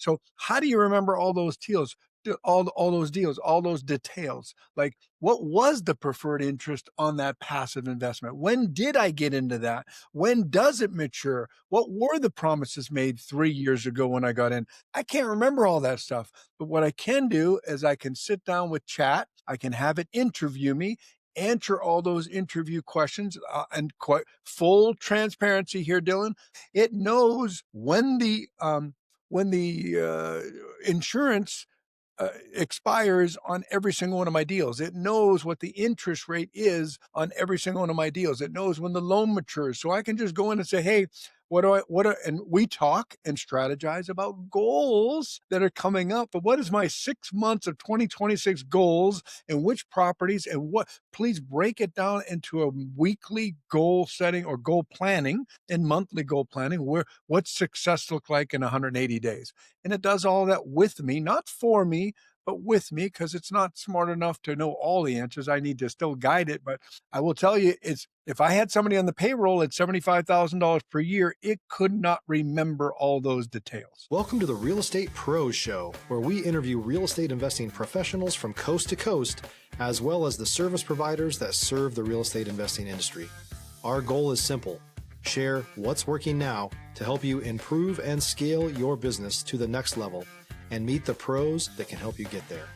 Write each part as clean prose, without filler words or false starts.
So how do you remember all those deals? All those deals, all those details. Like, what was the preferred interest on that passive investment? When did I get into that? When does it mature? What were the promises made 3 years ago when I got in? I can't remember all that stuff. But what I can do is I can sit down with chat. I can have it interview me, answer all those interview questions, and quite full transparency here, Dylan. It knows when the insurance expires on every single one of my deals. It knows what the interest rate is on every single one of my deals. It knows when the loan matures. So I can just go in and say, hey, and we talk and strategize about goals that are coming up. But what is my 6 months of 2026 goals and which properties and what? Please break it down into a weekly goal setting or goal planning and monthly goal planning, where what's success look like in 180 days. And it does all that with me, not for me, but with me, because it's not smart enough to know all the answers. I need to still guide it. But I will tell you, if I had somebody on the payroll at $75,000 per year, it could not remember all those details. Welcome to the Real Estate Pros Show, where we interview real estate investing professionals from coast to coast, as well as the service providers that serve the real estate investing industry. Our goal is simple: share what's working now to help you improve and scale your business to the next level and meet the pros that can help you get there.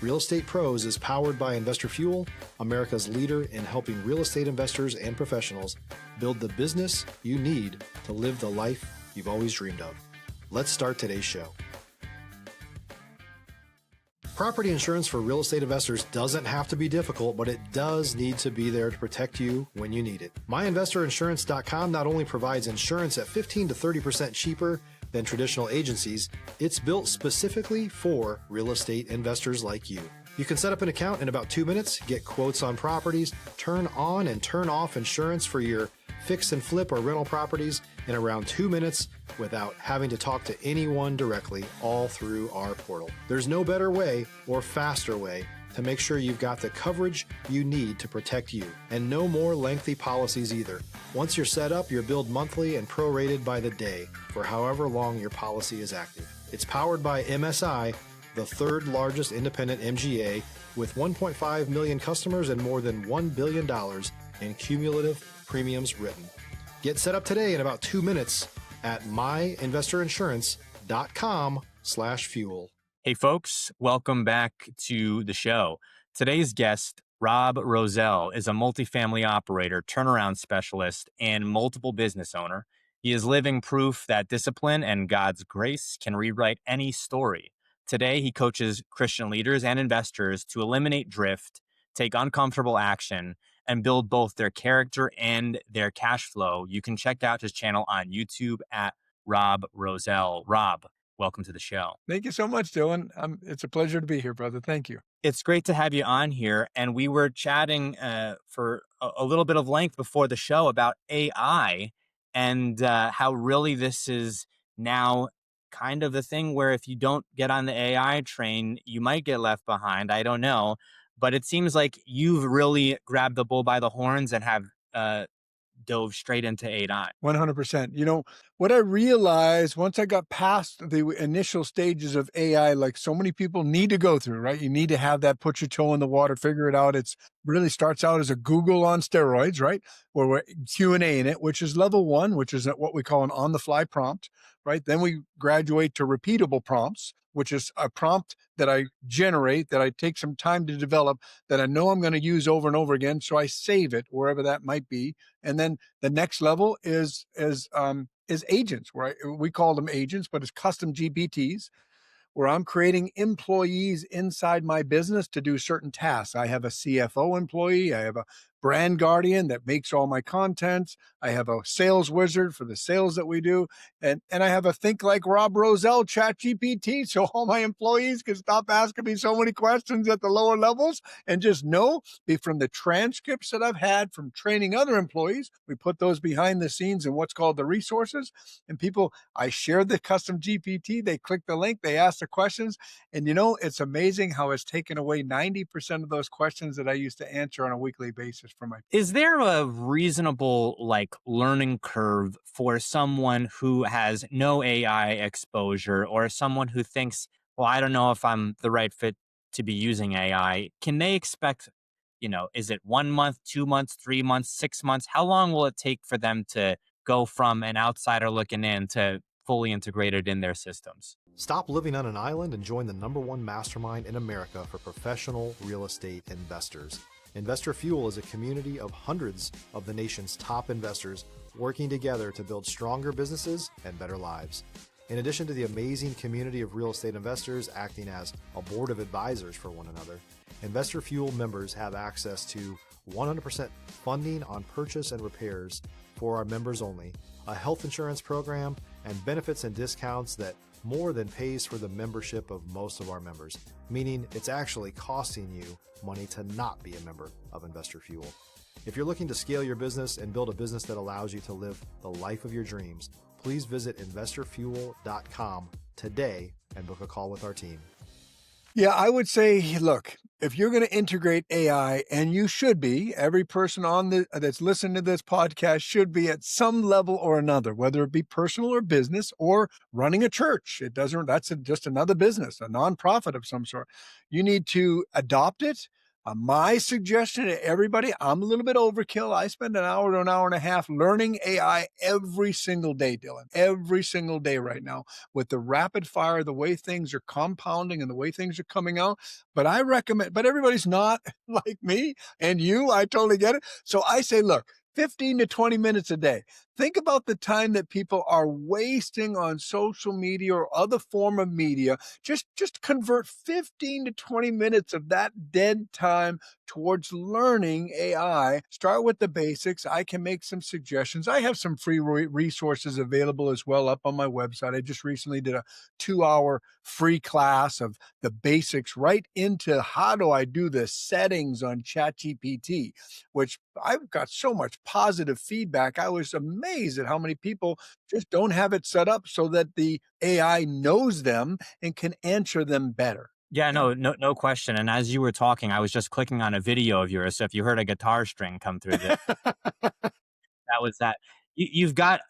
Real Estate Pros is powered by Investor Fuel, America's leader in helping real estate investors and professionals build the business you need to live the life you've always dreamed of. Let's start today's show. Property insurance for real estate investors doesn't have to be difficult, but it does need to be there to protect you when you need it. MyInvestorInsurance.com not only provides insurance at 15 to 30% cheaper than traditional agencies, it's built specifically for real estate investors like you. You can set up an account in about 2 minutes, get quotes on properties, turn on and turn off insurance for your fix and flip or rental properties in around 2 minutes without having to talk to anyone directly, all through our portal. There's no better way or faster way to make sure you've got the coverage you need to protect you, and no more lengthy policies either. Once you're set up, you're billed monthly and prorated by the day for however long your policy is active. It's powered by MSI, the third largest independent MGA, with 1.5 million customers and more than $1 billion in cumulative premiums written. Get set up today in about 2 minutes at myinvestorinsurance.com/fuel. Hey folks, welcome back to the show. Today's guest, Rob Rowsell, is a multifamily operator, turnaround specialist, and multiple business owner. He is living proof that discipline and God's grace can rewrite any story. Today, he coaches Christian leaders and investors to eliminate drift, take uncomfortable action, and build both their character and their cash flow. You can check out his channel on YouTube at Rob Rowsell. Rob, welcome to the show. Thank you so much, Dylan. It's a pleasure to be here, brother. Thank you. It's great to have you on here. And we were chatting for a little bit of length before the show about AI and how really this is now kind of the thing where if you don't get on the AI train, you might get left behind. I don't know. But it seems like you've really grabbed the bull by the horns and have dove straight into AI. 100%. You know, what I realized once I got past the initial stages of AI, like so many people need to go through, right? You need to have that, put your toe in the water, figure it out. It's really starts out as a Google on steroids, right? Where we're Q&A in it, which is level one, which is what we call an on-the-fly prompt, right? Then we graduate to repeatable prompts, which is a prompt that I generate, that I take some time to develop, that I know I'm going to use over and over again. So I save it wherever that might be. And then the next level is agents, where we call them agents, but it's custom GPTs, where I'm creating employees inside my business to do certain tasks. I have a CFO employee. I have a brand guardian that makes all my content. I have a sales wizard for the sales that we do. And I have a think like Rob Rowsell chat GPT. So all my employees can stop asking me so many questions at the lower levels and just know from the transcripts that I've had from training other employees, we put those behind the scenes in what's called the resources. And people, I share the custom GPT, they click the link, they ask the questions. And you know, it's amazing how it's taken away 90% of those questions that I used to answer on a weekly basis. interest for my. Is there a reasonable like learning curve for someone who has no AI exposure or someone who thinks, well, I don't know if I'm the right fit to be using AI? Can they expect, is it 1 month, 2 months, 3 months, 6 months? How long will it take for them to go from an outsider looking in to fully integrated in their systems? Stop living on an island and join the #1 mastermind in America for professional real estate investors. Investor Fuel is a community of hundreds of the nation's top investors working together to build stronger businesses and better lives. In addition to the amazing community of real estate investors acting as a board of advisors for one another, Investor Fuel members have access to 100% funding on purchase and repairs for our members only, a health insurance program, and benefits and discounts that more than pays for the membership of most of our members, meaning it's actually costing you money to not be a member of Investor Fuel. If you're looking to scale your business and build a business that allows you to live the life of your dreams, please visit investorfuel.com today and book a call with our team. Yeah, I would say, look, if you're going to integrate AI, and you should be, every person that's listening to this podcast should be at some level or another, whether it be personal or business or running a church. That's just another business, a nonprofit of some sort. You need to adopt it. My suggestion to everybody, I'm a little bit overkill. I spend an hour to an hour and a half learning AI every single day, Dylan, every single day right now with the rapid fire, the way things are compounding and the way things are coming out. But I recommend, but everybody's not like me and you. I totally get it. So I say, look, 15 to 20 minutes a day. Think about the time that people are wasting on social media or other form of media. Just convert 15 to 20 minutes of that dead time towards learning AI. Start with the basics. I can make some suggestions. I have some free resources available as well up on my website. I just recently did a 2-hour free class of the basics right into how do I do the settings on ChatGPT, which I've got so much positive feedback. I was amazed at how many people just don't have it set up so that the AI knows them and can answer them better. Yeah, no question. And as you were talking, I was just clicking on a video of yours. So if you heard a guitar string come through that was that. You've got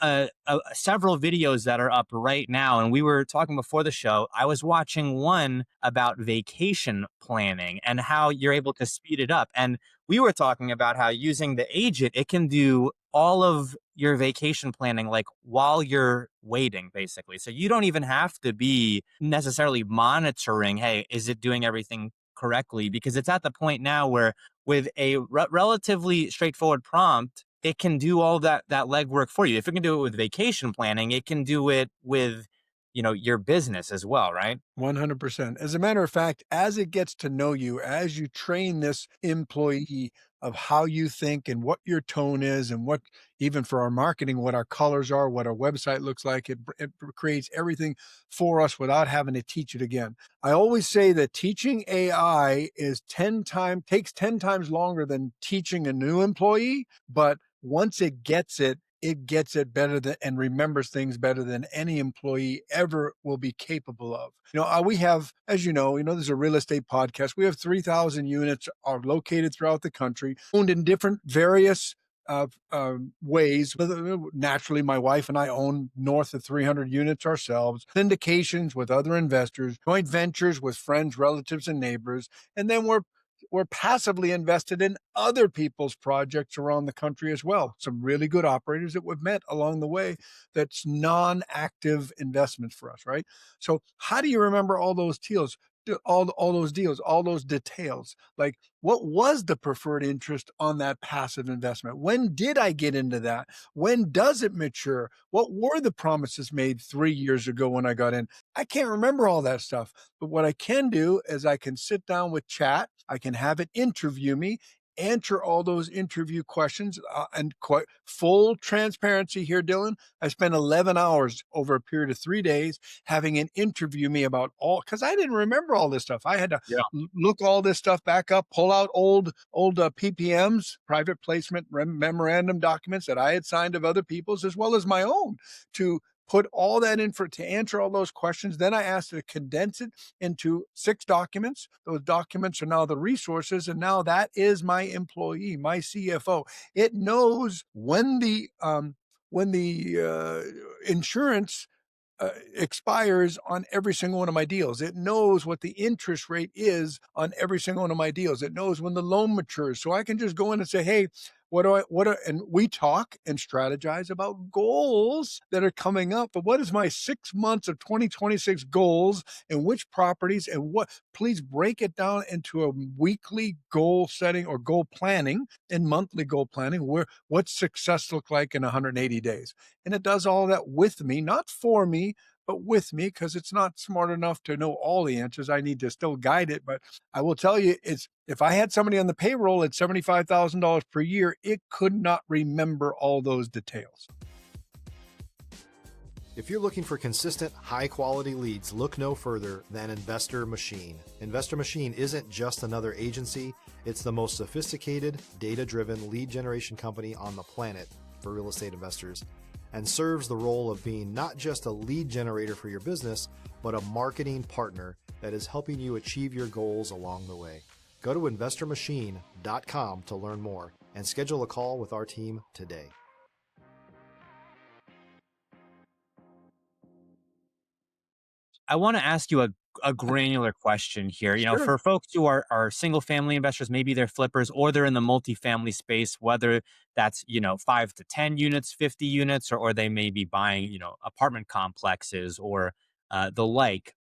several videos that are up right now, and we were talking before the show. I was watching one about vacation planning and how you're able to speed it up, and we were talking about how using the agent, it can do all of your vacation planning like while you're waiting, basically. So you don't even have to be necessarily monitoring, hey, is it doing everything correctly? Because it's at the point now where with a relatively straightforward prompt, it can do all that legwork for you. If it can do it with vacation planning, it can do it with, your business as well, right? 100%. As a matter of fact, as it gets to know you, as you train this employee of how you think and what your tone is, and what, even for our marketing, what our colors are, what our website looks like, it creates everything for us without having to teach it again. I always say that teaching AI takes 10 times longer than teaching a new employee, but once it gets it better than, and remembers things better than any employee ever will be capable of. We have, as there's a real estate podcast. We have 3,000 units are located throughout the country, owned in different various ways. Naturally, my wife and I own north of 300 units ourselves, syndications with other investors, joint ventures with friends, relatives, and neighbors. And then we're passively invested in other people's projects around the country as well. Some really good operators that we've met along the way. That's non-active investments for us, right? So how do you remember all those deals? All those deals, all those details, like what was the preferred interest on that passive investment? When did I get into that? When does it mature? What were the promises made 3 years ago when I got in? I can't remember all that stuff, but what I can do is I can sit down with chat. I can have it interview me, answer all those interview questions, and quite full transparency here, Dylan. I spent 11 hours over a period of 3 days having an interview me about because I didn't remember all this stuff. I had to Yeah. look all this stuff back up, pull out old PPMs, private placement memorandum documents that I had signed of other people's as well as my own, to put all that in to answer all those questions. Then I asked it to condense it into 6 documents. Those documents are now the resources, and now that is my employee, my CFO. It knows when the insurance expires on every single one of my deals. It knows what the interest rate is on every single one of my deals. It knows when the loan matures. So I can just go in and say, hey, and we talk and strategize about goals that are coming up. But what is my 6 months of 2026 goals and which properties and what? Please break it down into a weekly goal setting or goal planning and monthly goal planning. What's success look like in 180 days? And it does all that with me, not for me, but with me, because it's not smart enough to know all the answers. I need to still guide it. But I will tell you, if I had somebody on the payroll at $75,000 per year, it could not remember all those details. If you're looking for consistent, high-quality leads, look no further than Investor Machine. Investor Machine isn't just another agency. It's the most sophisticated, data-driven lead generation company on the planet for real estate investors, and serves the role of being not just a lead generator for your business, but a marketing partner that is helping you achieve your goals along the way. Go to investormachine.com to learn more and schedule a call with our team today. I want to ask you a granular question here. Sure. For folks who are single family investors, maybe they're flippers or they're in the multifamily space, whether that's, 5 to 10 units, 50 units, or they may be buying, apartment complexes or the like.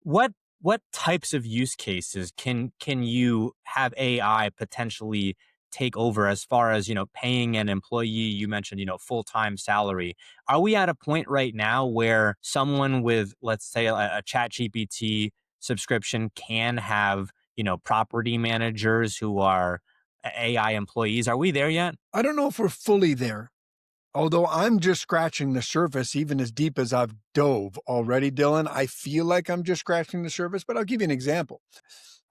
What types of use cases can you have AI potentially take over as far as, paying an employee? You mentioned, full-time salary. Are we at a point right now where someone with, let's say, a chat GPT subscription can have, property managers who are AI employees? Are we there yet? I don't know if we're fully there. Although I'm just scratching the surface, even as deep as I've dove already, Dylan. I feel like I'm just scratching the surface, but I'll give you an example.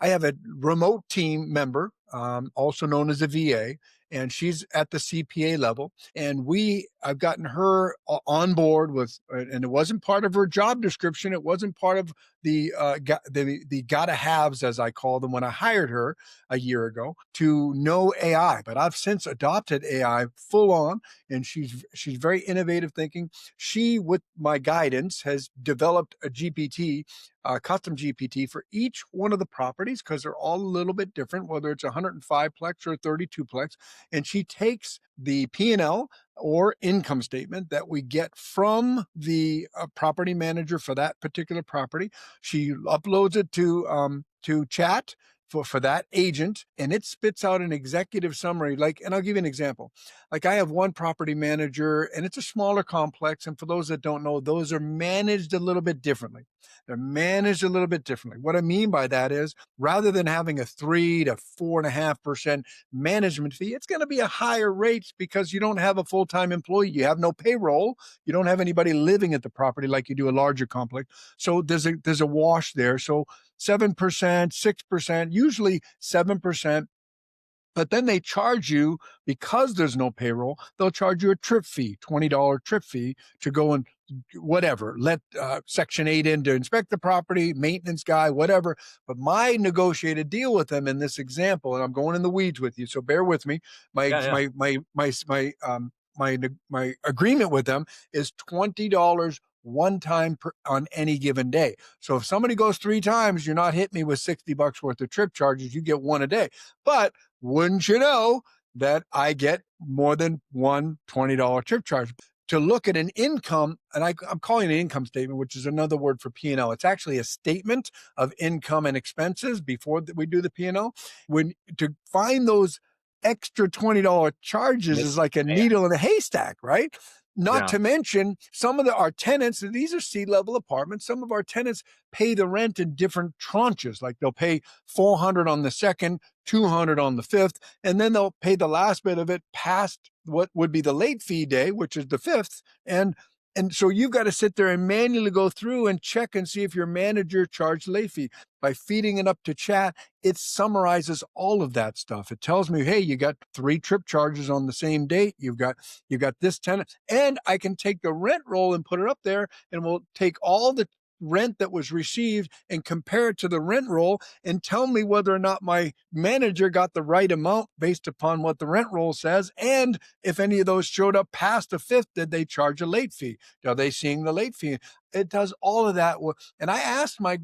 I have a remote team member, also known as a VA, and she's at the CPA level. And I've gotten her on board with, and it wasn't part of her job description. It wasn't part of the gotta haves, as I call them, when I hired her a year ago, to know AI. But I've since adopted AI full on, and she's very innovative thinking. She, with my guidance, has developed a GPT, custom GPT for each one of the properties, because they're all a little bit different, whether it's 105 plex or 32 plex. And she takes the P&L or income statement that we get from the property manager for that particular property. She uploads it to chat for that agent, and it spits out an executive summary. And I'll give you an example. Like, I have one property manager, and it's a smaller complex. And for those that don't know, those are managed a little bit differently. They're managed a little bit differently. What I mean by that is, rather than having a 3 to 4.5% management fee, it's going to be a higher rate because you don't have a full-time employee. You have no payroll. You don't have anybody living at the property like you do a larger complex. So there's a wash there. So 7%, 6%, usually 7%. But then they charge you, because there's no payroll, they'll charge you a trip fee, $20 trip fee, to go and whatever, let Section 8 in to inspect the property, maintenance guy, whatever. But my negotiated deal with them in this example, and I'm going in the weeds with you, so bear with me. Yeah. My agreement with them is $20 one time on any given day. So if somebody goes 3 times, you're not hitting me with $60 worth of trip charges. You get one a day. But wouldn't you know that I get more than one $20 trip charge? To look at an income, and I'm calling it an income statement, which is another word for P&L. It's actually a statement of income and expenses before we do the P&L. To find those extra $20 charges is like a needle in a haystack, right? Not to mention, some of our tenants, and these are C-level apartments, some of our tenants pay the rent in different tranches. Like, they'll pay $400 on the second, $200 on the fifth, and then they'll pay the last bit of it past what would be the late fee day, which is the fifth. And And so you've got to sit there and manually go through and check and see if your manager charged late fee. By feeding it up to chat, it summarizes all of that stuff. It tells me, hey, you got 3 trip charges on the same date. You got this tenant, and I can take the rent roll and put it up there, and we'll take all the rent that was received and compare it to the rent roll and tell me whether or not my manager got the right amount based upon what the rent roll says. And if any of those showed up past the fifth, did they charge a late fee? Are they seeing the late fee? It does all of that. And I asked my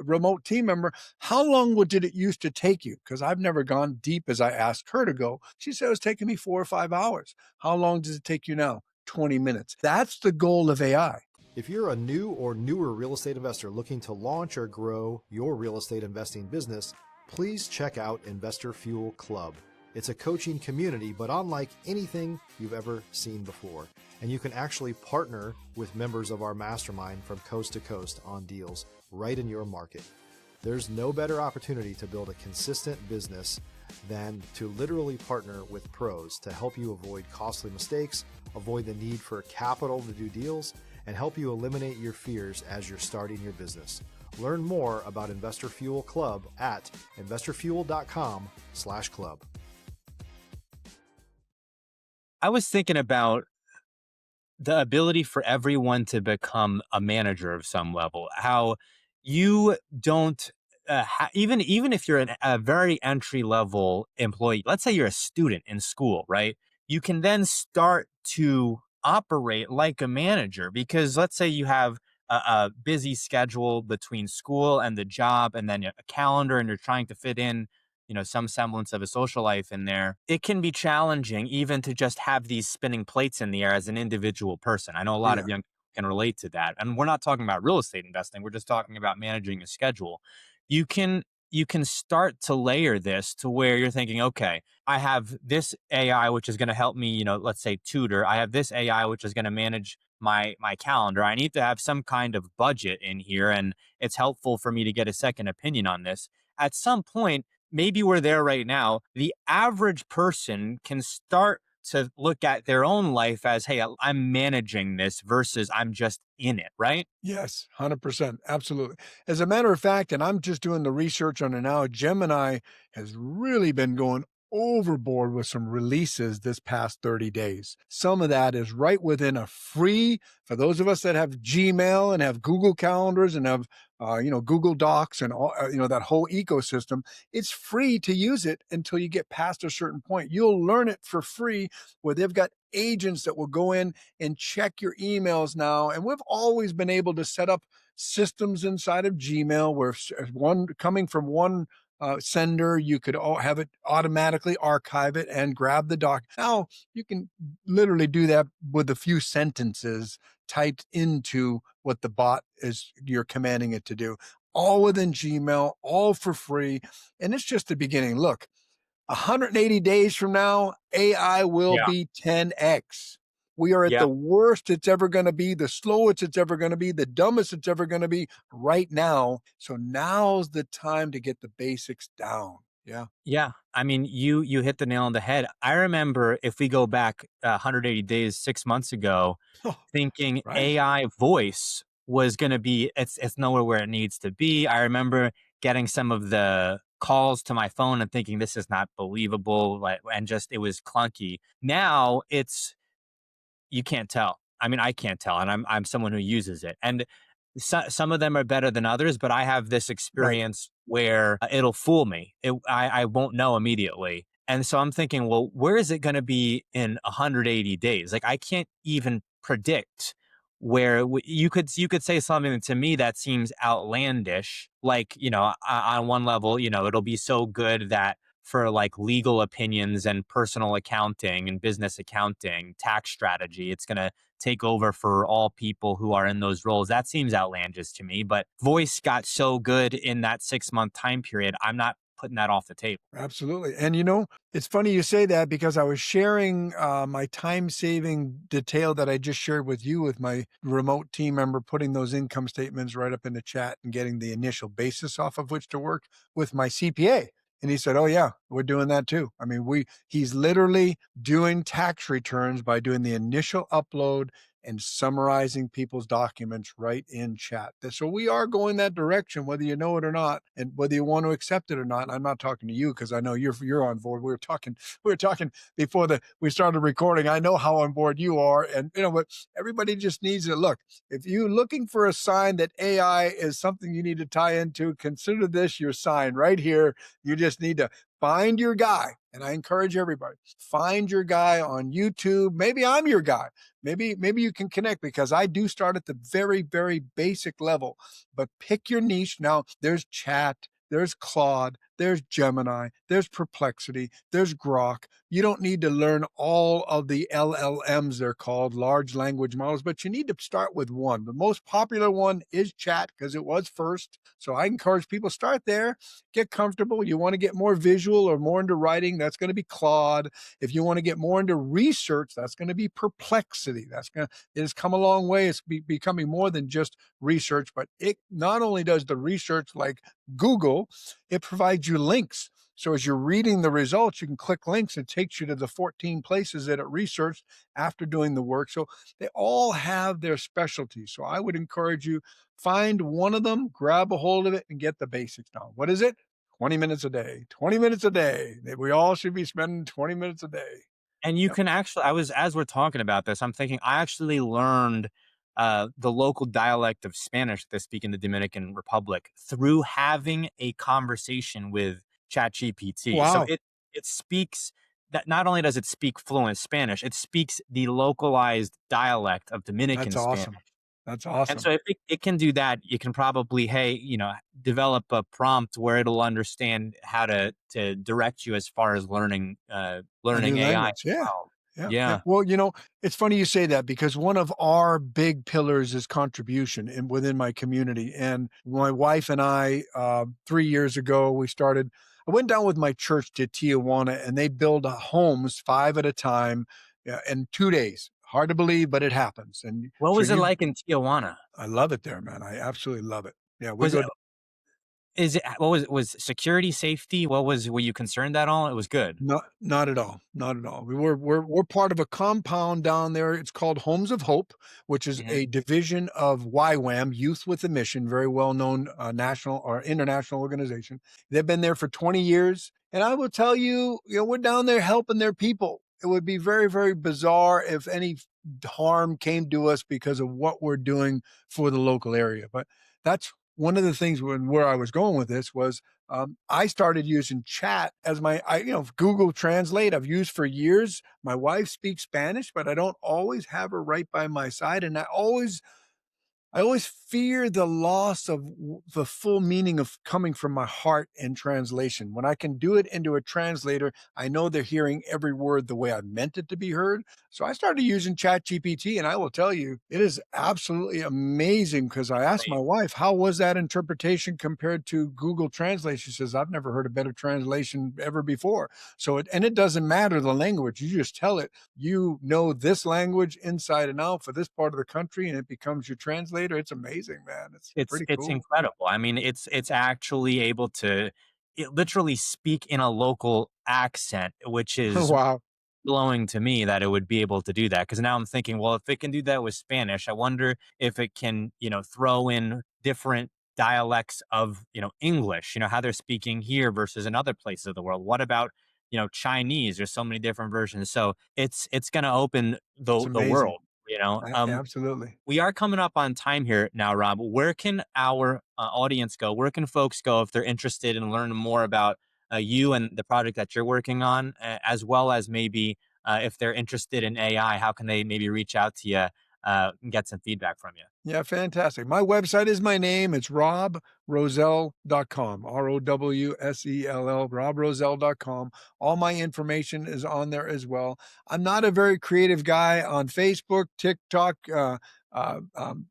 remote team member, how long did it used to take you? Because I've never gone deep as I asked her to go. She said it was taking me 4 or 5 hours. How long does it take you now? 20 minutes. That's the goal of AI. If you're a new or newer real estate investor looking to launch or grow your real estate investing business, please check out Investor Fuel Club. It's a coaching community, but unlike anything you've ever seen before. And you can actually partner with members of our mastermind from coast to coast on deals right in your market. There's no better opportunity to build a consistent business than to literally partner with pros to help you avoid costly mistakes, avoid the need for capital to do deals, and help you eliminate your fears as you're starting your business. Learn more about Investor Fuel Club at investorfuel.com/club. I was thinking about the ability for everyone to become a manager of some level. How you don't even if you're a very entry level employee, let's say you're a student in school, right? You can then start to operate like a manager, because let's say you have a busy schedule between school and the job, and then a calendar, and you're trying to fit in, some semblance of a social life in there. It can be challenging even to just have these spinning plates in the air as an individual person. I know a lot Yeah. of young people can relate to that. And we're not talking about real estate investing. We're just talking about managing a schedule. You can you can start to layer this to where you're thinking, okay, I have this AI which is going to help me, let's say tutor. I have this AI which is going to manage my calendar. I need to have some kind of budget in here, and it's helpful for me to get a second opinion on this. At some point, maybe we're there right now. The average person can start to look at their own life as, hey, I'm managing this versus I'm just in it, right? Yes, 100%. Absolutely. As a matter of fact, and I'm just doing the research on it now, Gemini has really been going overboard with some releases this past 30 days. Some of that is right within a free, for those of us that have Gmail and have Google Calendars and have, Google Docs and all, that whole ecosystem. It's free to use it until you get past a certain point. You'll learn it for free, where they've got agents that will go in and check your emails now. And we've always been able to set up systems inside of Gmail where one coming from one sender, you could have it automatically archive it and grab the doc. Now you can literally do that with a few sentences typed into what the bot is you're commanding it to do. All within Gmail, all for free. And it's just the beginning. Look, 180 days from now, AI will Yeah. be 10x. We are at Yeah. the worst it's ever going to be, the slowest it's ever going to be, the dumbest it's ever going to be right now. So now's the time to get the basics down. Yeah. Yeah. I mean, you hit the nail on the head. I remember, if we go back 180 days, 6 months ago, thinking Right. AI voice was going to be, it's nowhere where it needs to be. I remember getting some of the calls to my phone and thinking this is not believable, like, and just it was clunky. Now it's, you can't tell. I mean, I can't tell, and I'm someone who uses it. And some of them are better than others, but I have this Right. experience where it'll fool me. I won't know immediately. And so I'm thinking, well, where is it going to be in 180 days? Like, I can't even predict where you could say something to me that seems outlandish. Like, on one level, it'll be so good that for like legal opinions and personal accounting and business accounting, tax strategy, it's going to take over for all people who are in those roles. That seems outlandish to me, but voice got so good in that 6 month time period. I'm not putting that off the table. Absolutely. And it's funny you say that, because I was sharing my time saving detail that I just shared with you with my remote team member, putting those income statements right up in the chat and getting the initial basis off of which to work with my CPA. And he said, "Oh yeah, we're doing that too." I mean, he's literally doing tax returns by doing the initial upload, and summarizing people's documents right in chat. So we are going that direction, whether you know it or not, and whether you want to accept it or not. I'm not talking to you because I know you're on board. We were talking before we started recording. I know how on board you are, and but everybody just needs to look. If you're looking for a sign that AI is something you need to tie into, consider this your sign right here. You just need to find your guy. And I encourage everybody, find your guy on YouTube. Maybe I'm your guy. Maybe you can connect, because I do start at the very, very basic level, but pick your niche. Now there's chat, there's Claude, there's Gemini, there's Perplexity, there's Grok. You don't need to learn all of the LLMs, they're called, large language models, but you need to start with one. The most popular one is chat because it was first. So I encourage people, start there, get comfortable. You want to get more visual or more into writing, that's going to be Claude. If you want to get more into research, that's going to be Perplexity. It has come a long way. It's becoming more than just research, but it not only does the research like Google, it provides you links. So as you're reading the results, you can click links. It takes you to the 14 places that it researched after doing the work. So they all have their specialties. So I would encourage you, find one of them, grab a hold of it, and get the basics down. What is it? 20 minutes a day. 20 minutes a day. We all should be spending 20 minutes a day. And you Yep. can actually, as we're talking about this, I'm thinking I actually learned the local dialect of Spanish that they speak in the Dominican Republic through having a conversation with ChatGPT. So Wow. it speaks that, not only does it speak fluent Spanish, it speaks the localized dialect of That's Dominican Spanish. awesome. That's And so awesome. if it can do that, you can probably, hey, develop a prompt where it'll understand how to direct you as far as learning A new learning AI language. as Yeah. well. Yeah. Yeah. Yeah. Well, it's funny you say that, because one of our big pillars is contribution within my community. And my wife and I, 3 years ago, I went down with my church to Tijuana, and they build homes 5 at a time, yeah, in 2 days. Hard to believe, but it happens. And What so was it like in Tijuana? I love it there, man. I absolutely love it. Yeah. We Was it go. is it what was security, safety? Were you concerned at all? It was good. Not at all, not at all. We're part of a compound down there. It's called Homes of Hope, which is Mhm. a division of YWAM, Youth with a Mission, very well known national or international organization. They've been there for 20 years, and I will tell you, we're down there helping their people. It would be very, very bizarre if any harm came to us because of what we're doing for the local area. But that's one of the things where I was going with this was, I started using chat as Google Translate I've used for years. My wife speaks Spanish, but I don't always have her right by my side. And I always fear the loss of the full meaning of coming from my heart in translation. When I can do it into a translator, I know they're hearing every word the way I meant it to be heard. So I started using ChatGPT, and I will tell you, it is absolutely amazing, because I asked my wife, how was that interpretation compared to Google Translate? She says, I've never heard a better translation ever before. And it doesn't matter the language. You just tell it, you know this language inside and out for this part of the country, and it becomes your translator. It's amazing, man. It's pretty It's cool. incredible. I mean, it's actually able to literally speak in a local accent, which is Wow. blowing to me that it would be able to do that. Because now I'm thinking, well, if it can do that with Spanish, I wonder if it can, throw in different dialects of, English, how they're speaking here versus in other places of the world. What about, Chinese? There's so many different versions. So it's going to open It's the amazing. world, you know. Absolutely. We are coming up on time here now, Rob. Where can our audience go? Where can folks go if they're interested in learning more about you and the project that you're working on, as well as maybe if they're interested in AI, how can they maybe reach out to you and get some feedback from you? Yeah, fantastic. My website is my name. It's robrosell.com, ROWSELL, robrosell.com. All my information is on there as well. I'm not a very creative guy on Facebook, TikTok, uh, um,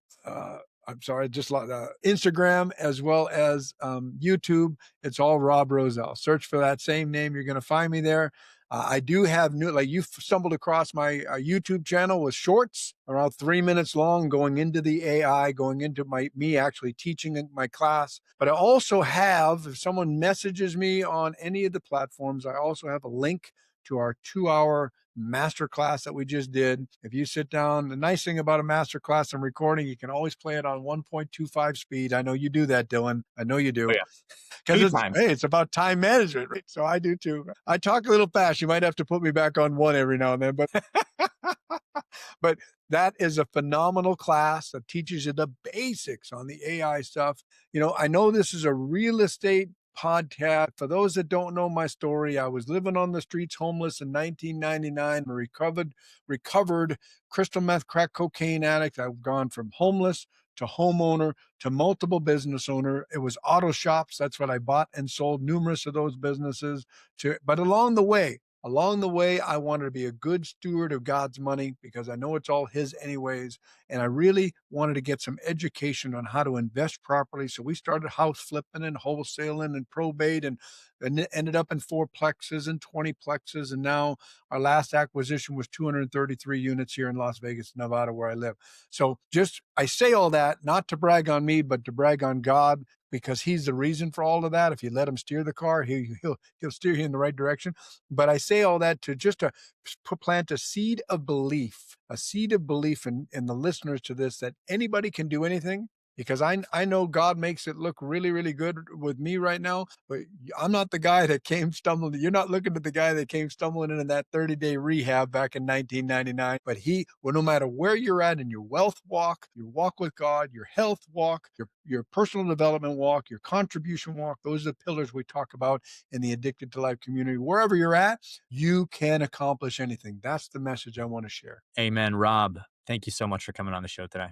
I'm sorry, just like Instagram, as well as YouTube. It's all Rob Rosell. Search for that same name. You're going to find me there. I do have new, like you stumbled across my YouTube channel with shorts around 3 minutes long, going into the AI, going into me actually teaching in my class. But I also have, if someone messages me on any of the platforms, I also have a link to our 2-hour masterclass that we just did. If you sit down, the nice thing about a masterclass and recording, you can always play it on 1.25 speed. I know you do that, Dylan. I know you Oh do. yeah, Because it's, anytime. hey, it's about time management, right? So I do too. I talk a little fast. You might have to put me back on one every now and then, but that is a phenomenal class that teaches you the basics on the AI stuff. I know this is a real estate podcast. For those that don't know my story, I was living on the streets homeless in 1999, recovered crystal meth, crack cocaine addict. I've gone from homeless to homeowner to multiple business owner. It was auto shops. That's what I bought and sold numerous of those businesses but along the way, I wanted to be a good steward of God's money because I know it's all his anyways. And I really wanted to get some education on how to invest properly. So we started house flipping and wholesaling and probate and ended up in 4-plexes and 20-plexes. And now our last acquisition was 233 units here in Las Vegas, Nevada, where I live. So I say all that not to brag on me, but to brag on God, because he's the reason for all of that. If you let him steer the car, he'll steer you in the right direction. But I say all that to plant a seed of belief in the listeners to this, that anybody can do anything. Because I know God makes it look really, really good with me right now, but I'm not the guy that came stumbling. You're not looking at the guy that came stumbling into that 30-day rehab back in 1999. But no matter where you're at in your wealth walk, your walk with God, your health walk, your personal development walk, your contribution walk, those are the pillars we talk about in the Addicted to Life community. Wherever you're at, you can accomplish anything. That's the message I want to share. Amen. Rob, thank you so much for coming on the show today.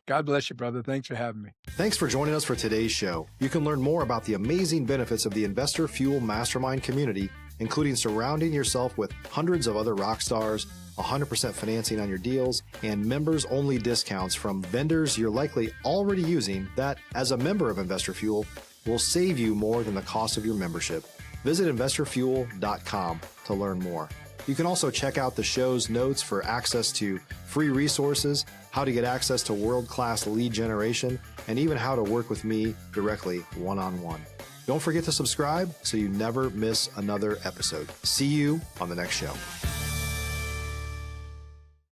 God bless you, brother. Thanks for having me. Thanks for joining us for today's show. You can learn more about the amazing benefits of the Investor Fuel Mastermind community, including surrounding yourself with hundreds of other rock stars, 100% financing on your deals, and members-only discounts from vendors you're likely already using that, as a member of Investor Fuel, will save you more than the cost of your membership. Visit investorfuel.com to learn more. You can also check out the show's notes for access to free resources, how to get access to world-class lead generation, and even how to work with me directly one-on-one. Don't forget to subscribe so you never miss another episode. See you on the next show.